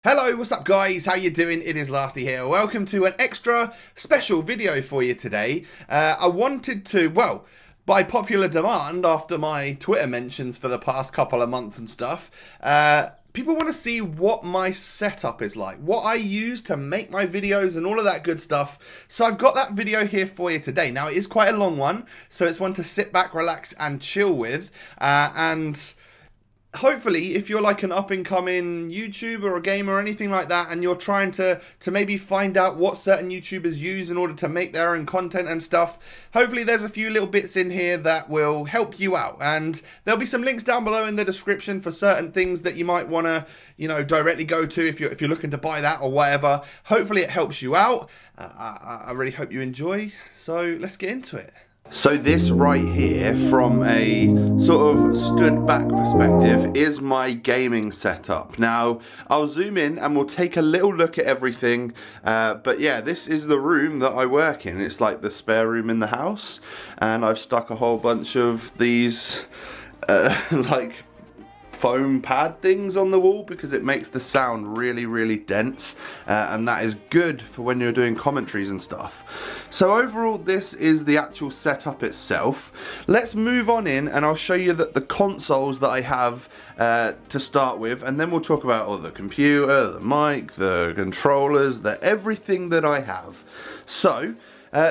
Hello, what's up guys? How you doing? It is Lasty here. Welcome to an extra special video for you today. I wanted to, well, by popular demand after my Twitter mentions for the past couple of months and stuff, people want to see what my setup is like, what I use to make my videos and all of that good stuff. So I've got that video here for you today. Now it is quite a long one, so it's one to sit back, relax and chill with, and hopefully, if you're like an up-and-coming YouTuber or gamer or anything like that, and you're trying to maybe find out what certain YouTubers use in order to make their own content and stuff, hopefully there's a few little bits in here that will help you out. And there'll be some links down below in the description for certain things that you might want to, directly go to if you're looking to buy that or whatever. Hopefully it helps you out. I really hope you enjoy. So let's get into it. So this right here, from a sort of stood back perspective, is my gaming setup. Now, I'll zoom in and we'll take a little look at everything, but yeah, this is the room that I work in. It's like the spare room in the house, and I've stuck a whole bunch of these, like, foam pad things on the wall because it makes the sound really dense, and that is good for when you're doing commentaries and stuff. So overall, this is the actual setup itself. Let's move on in and I'll show you the consoles that I have to start with, and then we'll talk about all the computer, the mic, the controllers, everything that I have. So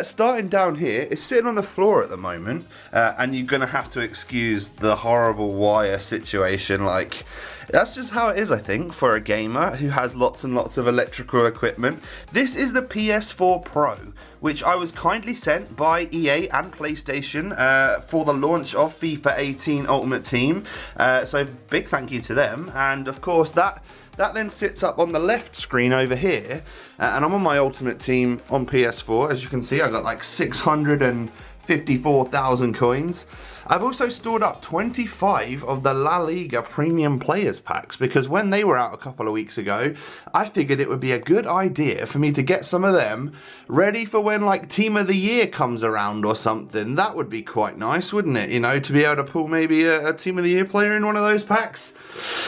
starting down here, it's sitting on the floor at the moment, and you're gonna have to excuse the horrible wire situation. Like, that's just how it is, I think, for a gamer who has lots and lots of electrical equipment. This is the Ps4 Pro, which I was kindly sent by EA and PlayStation for the launch of FIFA 18 Ultimate Team. So big thank you to them. And of course that then sits up on the left screen over here, and I'm on my Ultimate Team on PS4. As you can see, I got like 654,000 coins. I've also stored up 25 of the La Liga Premium Players Packs, because when they were out a couple of weeks ago, I figured it would be a good idea for me to get some of them ready for when like Team of the Year comes around or something. That would be quite nice, wouldn't it? To be able to pull maybe a Team of the Year player in one of those packs.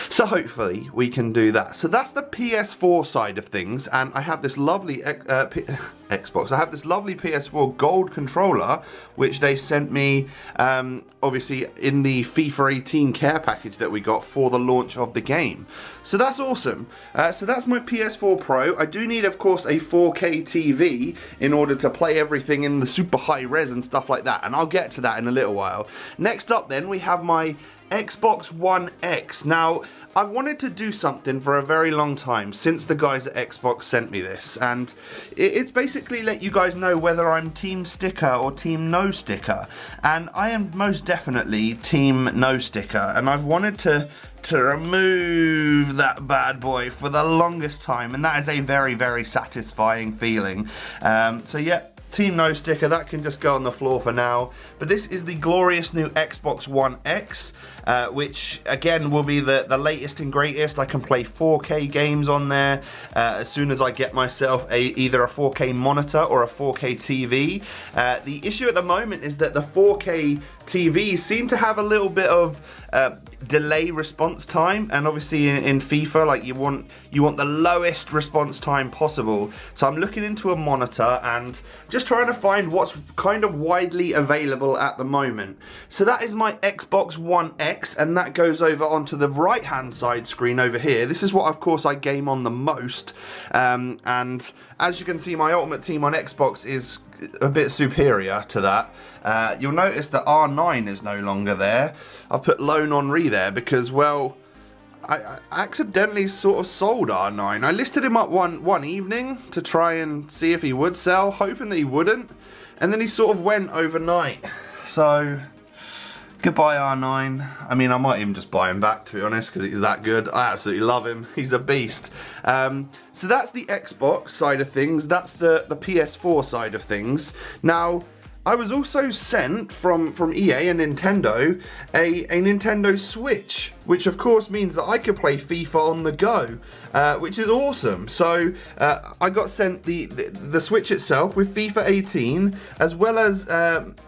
So hopefully we can do that. So that's the PS4 side of things, and I have this lovely Xbox. I have this lovely Ps4 Gold Controller, which they sent me obviously in the FIFA 18 care package that we got for the launch of the game. So that's awesome. So that's my Ps4 Pro. I do need, of course, a 4K TV in order to play everything in the super high res and stuff like that, and I'll get to that in a little while. Next up then, we have my Xbox One X. Now, I've wanted to do something for a very long time, since the guys at Xbox sent me this, and it's basically let you guys know whether I'm Team Sticker or Team No Sticker, and I am most definitely Team No Sticker, and I've wanted to remove that bad boy for the longest time, and that is a very satisfying feeling. So yeah, Team No Sticker, that can just go on the floor for now. But this is the glorious new Xbox One X, which again will be the latest and greatest. I can play 4K games on there as soon as I get myself either a 4K monitor or a 4K TV. The issue at the moment is that the 4K TVs seem to have a little bit of delay response time, and obviously in FIFA, like, you want the lowest response time possible. So I'm looking into a monitor and just trying to find what's kind of widely available at the moment. So that is my Xbox One X, and that goes over onto the right hand side screen over here. This is what, of course, I game on the most, and as you can see, my Ultimate Team on Xbox is a bit superior to that. You'll notice that R9 is no longer there. I've put Lone Henri there because, well, I accidentally sort of sold R9. I listed him up one evening to try and see if he would sell, hoping that he wouldn't, and then he sort of went overnight. So goodbye R9. I mean, I might even just buy him back, to be honest, because he's that good. I absolutely love him. He's a beast. So that's the Xbox side of things. That's the PS4 side of things. Now, I was also sent from EA and Nintendo a Nintendo Switch, which of course means that I could play FIFA on the go, which is awesome. So I got sent the Switch itself with FIFA 18, as well as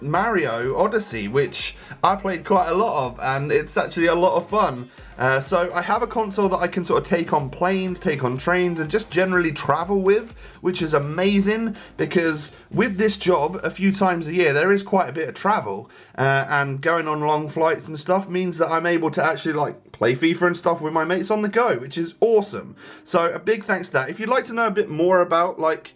Mario Odyssey, which I played quite a lot of, and it's actually a lot of fun. So I have a console that I can sort of take on planes, take on trains, and just generally travel with, which is amazing because with this job, a few times a year, there is quite a bit of travel, and going on long flights and stuff means that I'm able to actually like play FIFA and stuff with my mates on the go, which is awesome. So a big thanks to that. If you'd like to know a bit more about like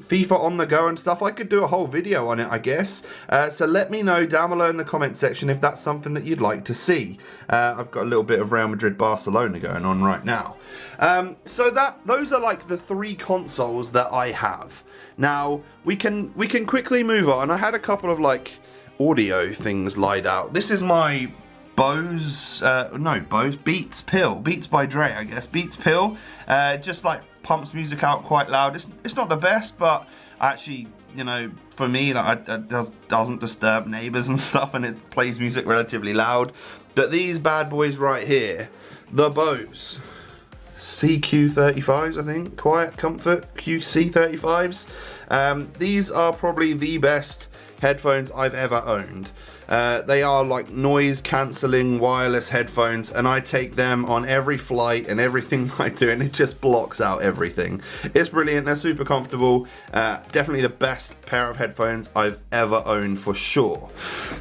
FIFA on the go and stuff, I could do a whole video on it, I guess. So let me know down below in the comment section if that's something that you'd like to see. I've got a little bit of Real Madrid Barcelona going on right now. So those are like the 3 consoles that I have. Now we can quickly move on. I had a couple of like audio things laid out. This is my Beats by Dre, I guess. Beats Pill, just like pumps music out quite loud. It's not the best, but actually, you know, for me, that doesn't disturb neighbors and stuff, and it plays music relatively loud. But these bad boys right here, the Bose CQ35s, I think, Quiet Comfort QC35s. These are probably the best headphones I've ever owned. They are like noise cancelling wireless headphones, and I take them on every flight and everything I do, and it just blocks out everything. It's brilliant. They're super comfortable. Definitely the best pair of headphones I've ever owned for sure.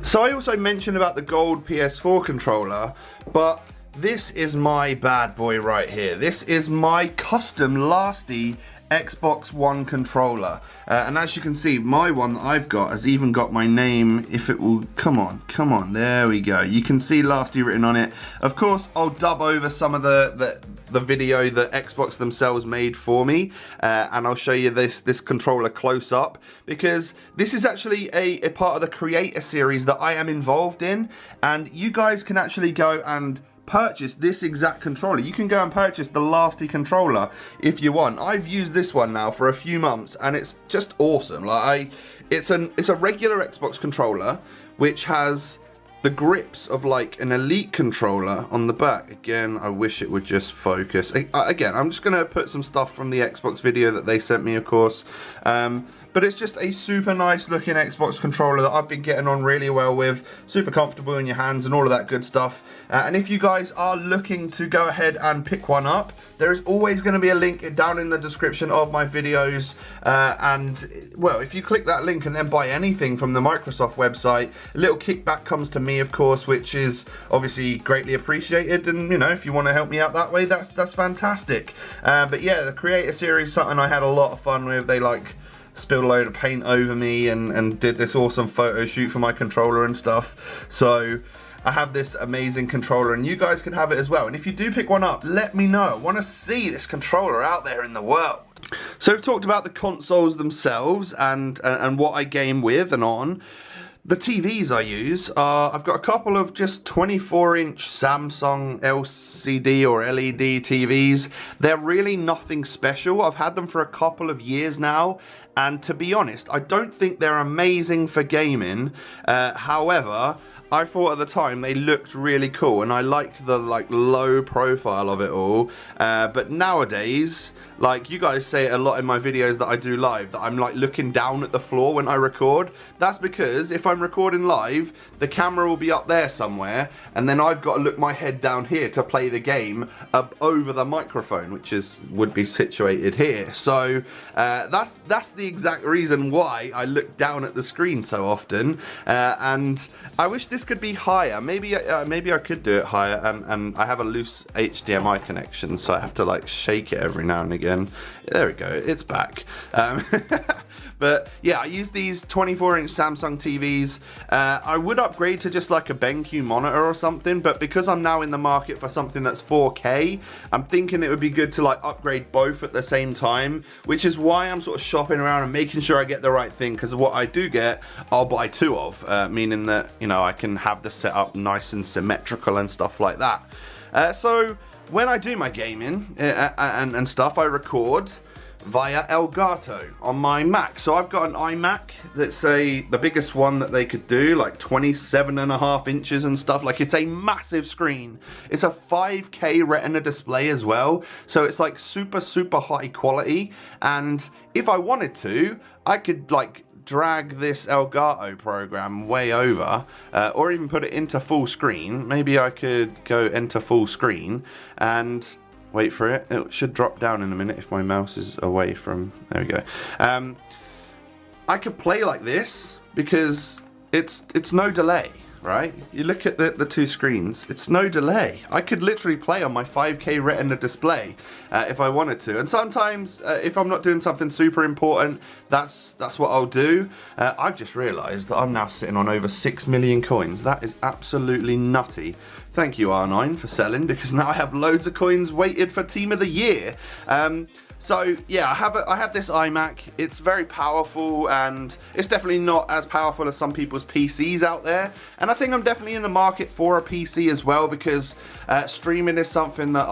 So I also mentioned about the gold PS4 controller, but this is my bad boy right here. This is my custom LA5TY'S Xbox One controller, and as you can see, my one that I've got has even got my name. If it will, come on, there we go. You can see LA5TY written on it. Of course, I'll dub over some of the video that Xbox themselves made for me, and I'll show you this controller close up, because this is actually a part of the creator series that I am involved in, and you guys can actually go and purchase this exact controller. You can go and purchase the LA5TY controller if you want. I've used this one now for a few months, and it's just awesome. Like it's a regular Xbox controller which has the grips of like an Elite controller on the back. Again, I wish it would just focus. Again, I'm just gonna put some stuff from the Xbox video that they sent me, of course. But it's just a super nice looking Xbox controller that I've been getting on really well with. Super comfortable in your hands and all of that good stuff. And if you guys are looking to go ahead and pick one up, there is always going to be a link down in the description of my videos. And, well, if you click that link and then buy anything from the Microsoft website, a little kickback comes to me, of course, which is obviously greatly appreciated. And, you know, if you want to help me out that way, that's fantastic. But yeah, the Creator Series, something I had a lot of fun with. They, like, spilled a load of paint over me and did this awesome photo shoot for my controller and stuff. So I have this amazing controller, and you guys can have it as well. And if you do pick one up, let me know. I want to see this controller out there in the world. So we've talked about the consoles themselves and what I game with and on. The TVs I use are, I've got a couple of just 24-inch Samsung LCD or LED TVs. They're really nothing special. I've had them for a couple of years now, and to be honest, I don't think they're amazing for gaming. However, I thought at the time they looked really cool, and I liked the like low profile of it all. But nowadays, like you guys say it a lot in my videos that I do live, that I'm like looking down at the floor when I record. That's because if I'm recording live, the camera will be up there somewhere, and then I've got to look my head down here to play the game up over the microphone, which would be situated here. So that's the exact reason why I look down at the screen so often. And I wish this could be higher. Maybe I could do it higher, and I have a loose HDMI connection, so I have to like shake it every now and again. There we go, it's back. But yeah, I use these 24-inch Samsung TVs. I would upgrade to just like a BenQ monitor or something, but because I'm now in the market for something that's 4K, I'm thinking it would be good to like upgrade both at the same time, which is why I'm sort of shopping around and making sure I get the right thing, because what I do get, I'll buy 2 of, meaning that, you know, I can have the setup nice and symmetrical and stuff like that. So when I do my gaming and stuff, I record. via Elgato on my Mac. So I've got an iMac that's the biggest one that they could do, like 27.5 inches and stuff. Like, it's a massive screen. It's a 5K Retina display as well. So it's like super, super high quality. And if I wanted to, I could like drag this Elgato program way over, or even put it into full screen. Maybe I could go into full screen and wait for it. It should drop down in a minute if my mouse is away from, there we go. I could play like this because it's no delay, right? You look at the two screens, it's no delay. I could literally play on my 5K Retina display if I wanted to. And sometimes if I'm not doing something super important, that's what I'll do. I've just realized that I'm now sitting on over 6 million coins. That is absolutely nutty. Thank you, R9, for selling, because now I have loads of coins waited for Team of the Year. So yeah, I have this iMac. It's very powerful, and it's definitely not as powerful as some people's PCs out there. And I think I'm definitely in the market for a PC as well, because streaming is something that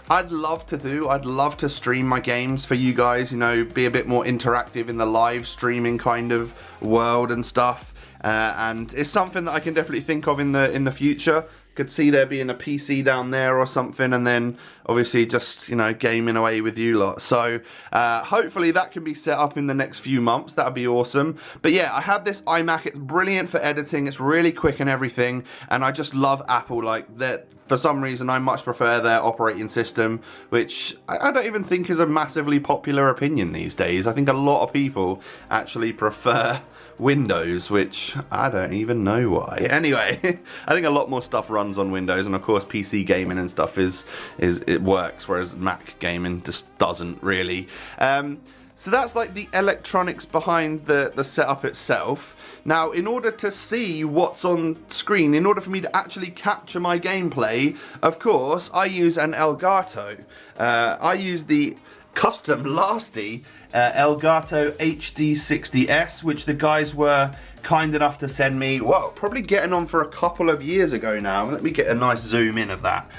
I'd love to do. I'd love to stream my games for you guys, you know, be a bit more interactive in the live streaming kind of world and stuff. And it's something that I can definitely think of in the future. Could see there being a PC down there or something, and then obviously just, you know, gaming away with you lot. So hopefully that can be set up in the next few months. That'd be awesome. But yeah, I have this iMac. It's brilliant for editing. It's really quick and everything, and I just love Apple. Like, that, for some reason I much prefer their operating system, which I don't even think is a massively popular opinion these days. I think a lot of people actually prefer Windows, which I don't even know why. Anyway, I think a lot more stuff runs on Windows, and of course PC gaming and stuff it works, whereas Mac gaming just doesn't really. So that's like the electronics behind the setup itself. Now, in order to see what's on screen, in order for me to actually capture my gameplay, of course, I use an Elgato. I use the custom lasty Elgato Hd60 S, which the guys were kind enough to send me, well, probably getting on for a couple of years ago now. Let me get a nice zoom in of that.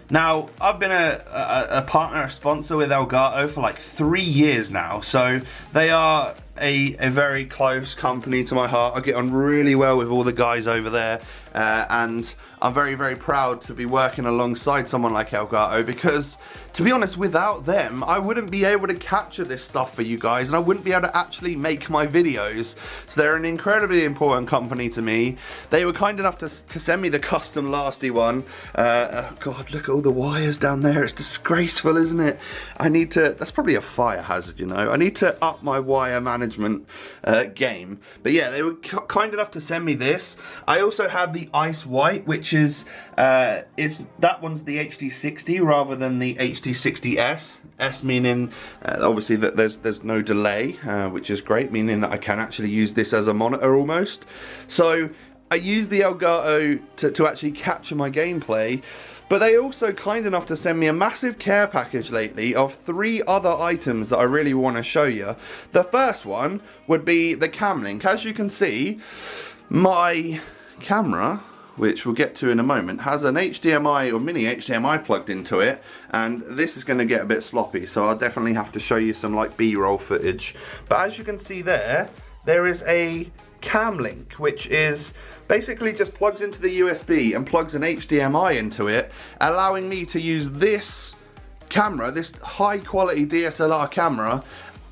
Now, I've been a partner, a sponsor with Elgato for like 3 years now, so they are a very close company to my heart. I get on really well with all the guys over there, and I'm very, very proud to be working alongside someone like Elgato, because, to be honest, without them, I wouldn't be able to capture this stuff for you guys, and I wouldn't be able to actually make my videos. So they're an incredibly important company to me. They were kind enough to send me the custom lasty one. Oh God, look at all the wires down there. It's disgraceful, isn't it? I need to, that's probably a fire hazard, you know. I need to up my wire management game. But yeah, they were kind enough to send me this. I also have the Ice White, which is, that one's the HD60 rather than the HD60 S. S meaning obviously that there's no delay, which is great, meaning that I can actually use this as a monitor almost. So I use the Elgato to actually capture my gameplay. But they also kind enough to send me a massive care package lately of 3 other items that I really want to show you. The first one would be the cam link. As you can see, my camera, which we'll get to in a moment, has an HDMI or mini HDMI plugged into it, and this is going to get a bit sloppy, so I'll definitely have to show you some like B-roll footage. But as you can see there is a cam link, which is basically just plugs into the USB and plugs an HDMI into it, allowing me to use this camera, this high quality DSLR camera,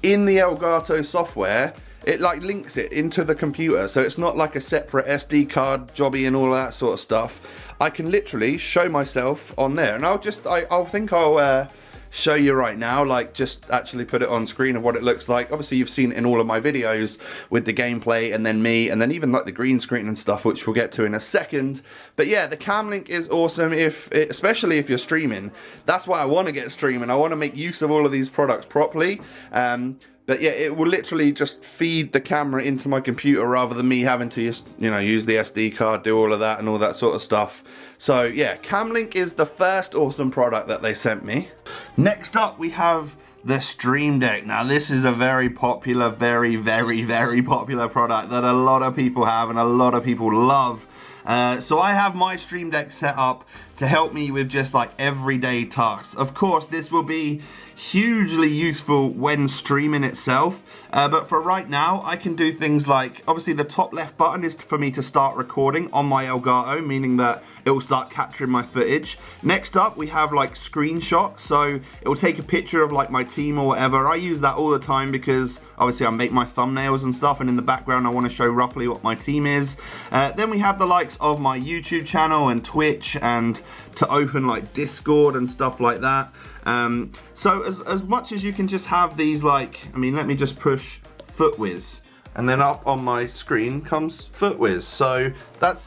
in the Elgato software. It like links it into the computer, so it's not like a separate SD card jobby and all of that sort of stuff. I can literally show myself on there, and I think I'll show you right now, like just actually put it on screen of what it looks like. Obviously you've seen it in all of my videos with the gameplay, and then me, and then even like the green screen and stuff, which we'll get to in a second. But yeah, the cam link is awesome, especially if you're streaming. That's why I want to get streaming. I want to make use of all of these products properly. But yeah, it will literally just feed the camera into my computer rather than me having to just, you know, use the SD card, do all of that and all that sort of stuff. So yeah, Camlink is the first awesome product that they sent me. Next up, we have the Stream Deck. Now this is a very popular, very popular product that a lot of people have and a lot of people love. So I have my Stream Deck set up to help me with just like everyday tasks. Of course, this will be hugely useful when streaming itself, but for right now I can do things like, obviously the top left button is for me to start recording on my Elgato, meaning that it will start capturing my footage. Next up we have like screenshots, so it will take a picture of like my team or whatever. I use that all the time because obviously I make my thumbnails and stuff, and in the background I want to show roughly what my team is. Then we have the likes of my YouTube channel and Twitch, and to open like Discord and stuff like that. So as much as you can just have these, like, I mean, let me just push FootWiz, and then up on my screen comes FootWiz. So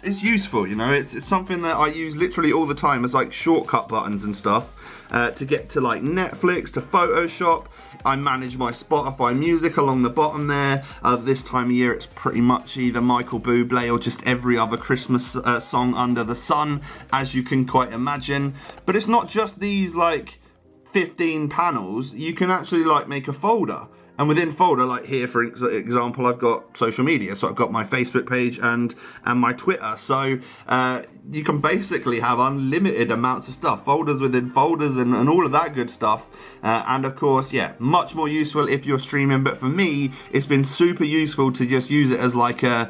it's useful, you know. It's something that I use literally all the time as like shortcut buttons and stuff, to get to like Netflix, to Photoshop. I manage my Spotify music along the bottom there. This time of year it's pretty much either Michael Bublé or just every other Christmas song under the sun, as you can quite imagine. But it's not just these like 15 panels. You can actually like make a folder, and within folder, like here for example, I've got social media, so I've got my Facebook page and my Twitter. So you can basically have unlimited amounts of stuff, folders within folders, and all of that good stuff. And of course, yeah, much more useful if you're streaming, but for me it's been super useful to just use it as like a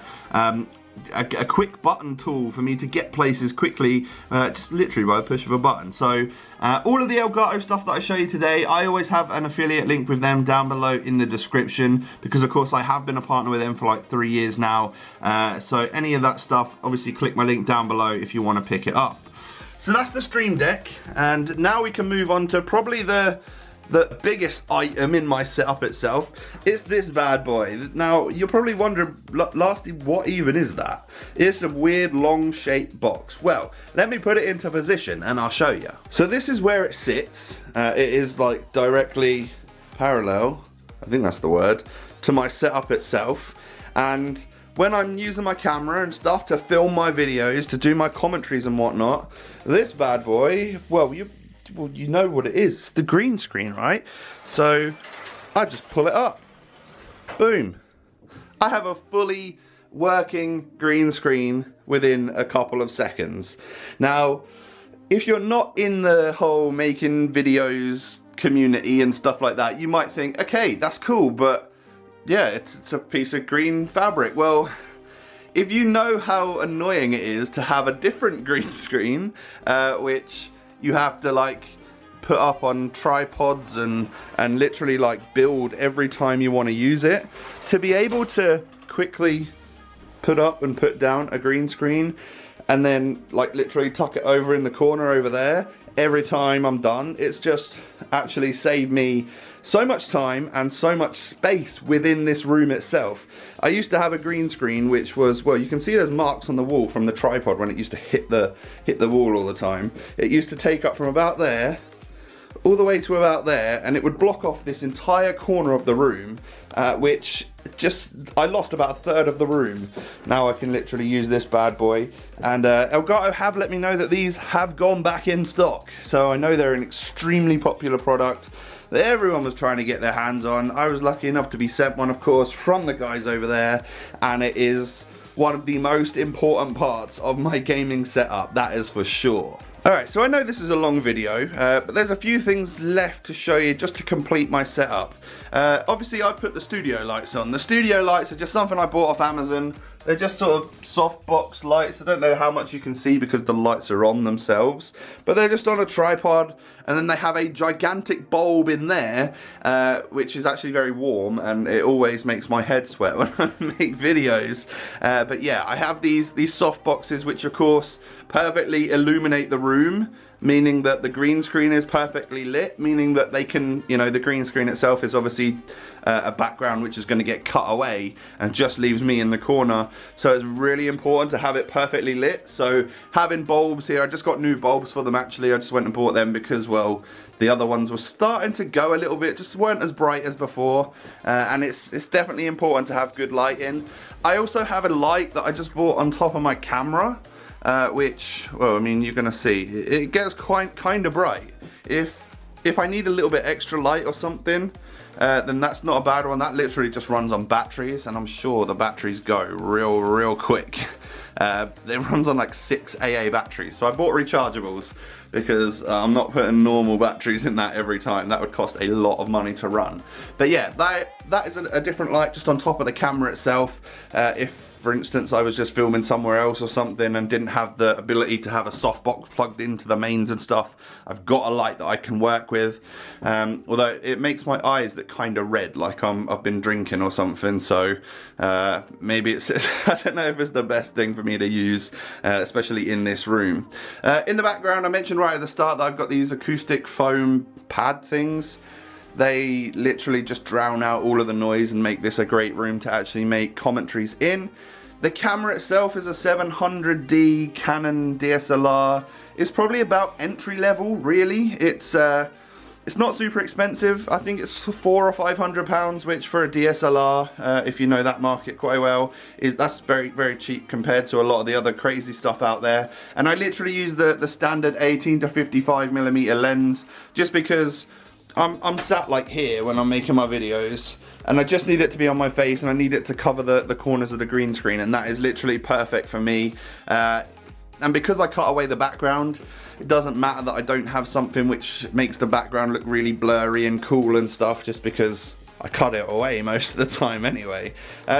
quick button tool for me to get places quickly, just literally by the push of a button. So all of the Elgato stuff that I show you today, I always have an affiliate link with them down below in the description, because of course I have been a partner with them for like 3 years now. So any of that stuff, obviously click my link down below if you want to pick it up. So that's the Stream Deck, and now we can move on to probably the biggest item in my setup itself. It's this bad boy. Now you're probably wondering, lastly, what even is that? It's a weird long shaped box. Well, let me put it into position and I'll show you. So this is where it sits. It is like directly parallel, I think that's the word, to my setup itself. And when I'm using my camera and stuff to film my videos, to do my commentaries and whatnot, this bad boy, well, you know what it is. It's the green screen, right? So I just pull it up. Boom. I have a fully working green screen within a couple of seconds. Now, if you're not in the whole making videos community and stuff like that, you might think, okay, that's cool, but yeah, it's a piece of green fabric. Well, if you know how annoying it is to have a different green screen, which you have to like put up on tripods and literally like build every time you want to use it, to be able to quickly put up and put down a green screen and then like literally tuck it over in the corner over there every time I'm done, it's just actually saved me so much time and so much space within this room itself. I used to have a green screen which was, well, you can see there's marks on the wall from the tripod when it used to hit the wall all the time. It used to take up from about there all the way to about there, and it would block off this entire corner of the room, which just, I lost about a third of the room. Now I can literally use this bad boy, and Elgato have let me know that these have gone back in stock, so I know they're an extremely popular product that everyone was trying to get their hands on. I was lucky enough to be sent one, of course, from the guys over there, and it is one of the most important parts of my gaming setup, that is for sure. Alright, so I know this is a long video, but there's a few things left to show you just to complete my setup. Obviously I put the studio lights on. The studio lights are just something I bought off Amazon. They're just sort of softbox lights. I don't know how much you can see because the lights are on themselves, but they're just on a tripod, and then they have a gigantic bulb in there, which is actually very warm, and it always makes my head sweat when I make videos. But yeah, I have these soft boxes which of course perfectly illuminate the room, meaning that the green screen is perfectly lit, meaning that they can, you know, the green screen itself is obviously a background which is going to get cut away and just leaves me in the corner. So it's really important to have it perfectly lit. So having bulbs here, I just got new bulbs for them actually. I just went and bought them because, well, the other ones were starting to go a little bit, just weren't as bright as before, and it's definitely important to have good lighting. I also have a light that I just bought on top of my camera, which, well, I mean, you're gonna see, it gets kind of bright. If if I need a little bit extra light or something, then that's not a bad one. That literally just runs on batteries, and I'm sure the batteries go real quick. It runs on like 6 AA batteries, so I bought rechargeables because I'm not putting normal batteries in that every time. That would cost a lot of money to run. But yeah, that is a different light just on top of the camera itself. If for instance I was just filming somewhere else or something and didn't have the ability to have a softbox plugged into the mains and stuff, I've got a light that I can work with. Although it makes my eyes look kind of red, like I've been drinking or something, so maybe it's I don't know if it's the best thing for me to use, especially in this room. In the background, I mentioned right at the start that I've got these acoustic foam pad things. They literally just drown out all of the noise and make this a great room to actually make commentaries in. The camera itself is a 700D Canon DSLR. It's probably about entry level, really. It's not super expensive. I think it's £400 or £500, which for a DSLR, if you know that market quite well, that's very cheap compared to a lot of the other crazy stuff out there. And I literally use the standard 18 to 55mm lens, just because I'm sat like here when I'm making my videos, and I just need it to be on my face, and I need it to cover the corners of the green screen, and that is literally perfect for me. And because I cut away the background, it doesn't matter that I don't have something which makes the background look really blurry and cool and stuff, just because I cut it away most of the time anyway.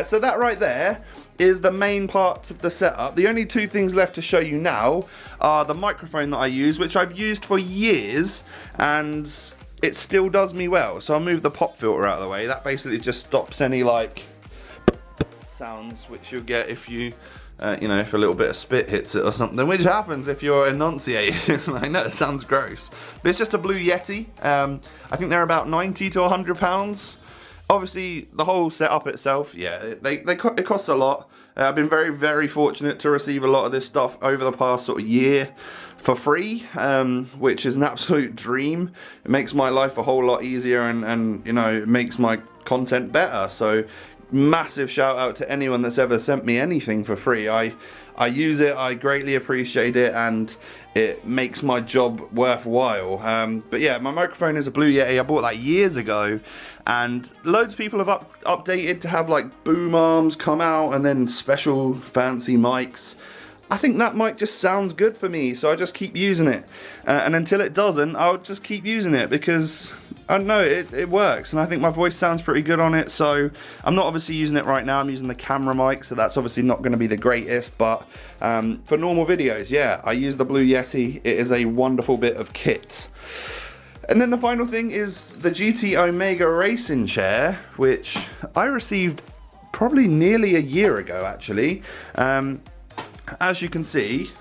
So that right there is the main part of the setup. The only two things left to show you now are the microphone that I use, which I've used for years, and it still does me well. So I'll move the pop filter out of the way. That basically just stops any like sounds which you'll get if you you know, if a little bit of spit hits it or something, which happens if you're enunciating. I know it sounds gross, but it's just a blue Yeti. I think they're about 90 to 100 pounds. Obviously the whole setup itself, yeah, it costs a lot. I've been very fortunate to receive a lot of this stuff over the past sort of year for free, which is an absolute dream. It makes my life a whole lot easier, and you know, it makes my content better. So massive shout out to anyone that's ever sent me anything for free. I use it, I greatly appreciate it, and it makes my job worthwhile. But yeah, my microphone is a Blue Yeti. I bought that years ago, and loads of people have updated to have like boom arms come out and then special fancy mics. I think that mic just sounds good for me, so I just keep using it. And until it doesn't, I'll just keep using it because I don't know, it works, and I think my voice sounds pretty good on it. So I'm not obviously using it right now. I'm using the camera mic, so that's obviously not going to be the greatest, but for normal videos, yeah, I use the Blue Yeti. It is a wonderful bit of kit. And then the final thing is the GT Omega racing chair, which I received probably nearly a year ago, actually. As you can see,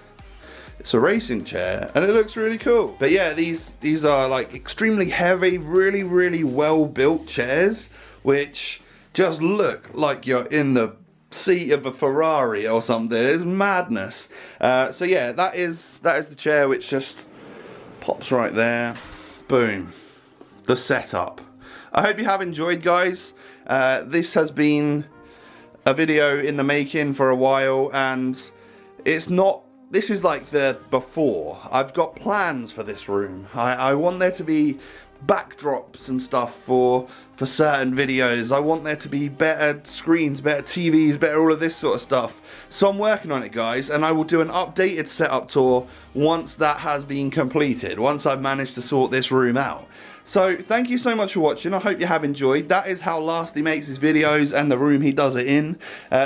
it's a racing chair and it looks really cool. But yeah, these are like extremely heavy, really well built chairs, which just look like you're in the seat of a Ferrari or something. It's madness. So yeah, that is the chair, which just pops right there. Boom. The setup. I hope you have enjoyed, guys. This has been a video in the making for a while, and this is like the before. I've got plans for this room. I want there to be backdrops and stuff for certain videos. I want there to be better screens, better TVs, better all of this sort of stuff. So I'm working on it, guys, and I will do an updated setup tour once that has been completed, once I've managed to sort this room out. So thank you so much for watching. I hope you have enjoyed. That is how Lasty makes his videos and the room he does it in.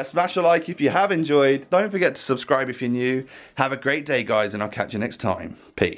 Smash a like if you have enjoyed. Don't forget to subscribe if you're new. Have a great day, guys, and I'll catch you next time. Peace.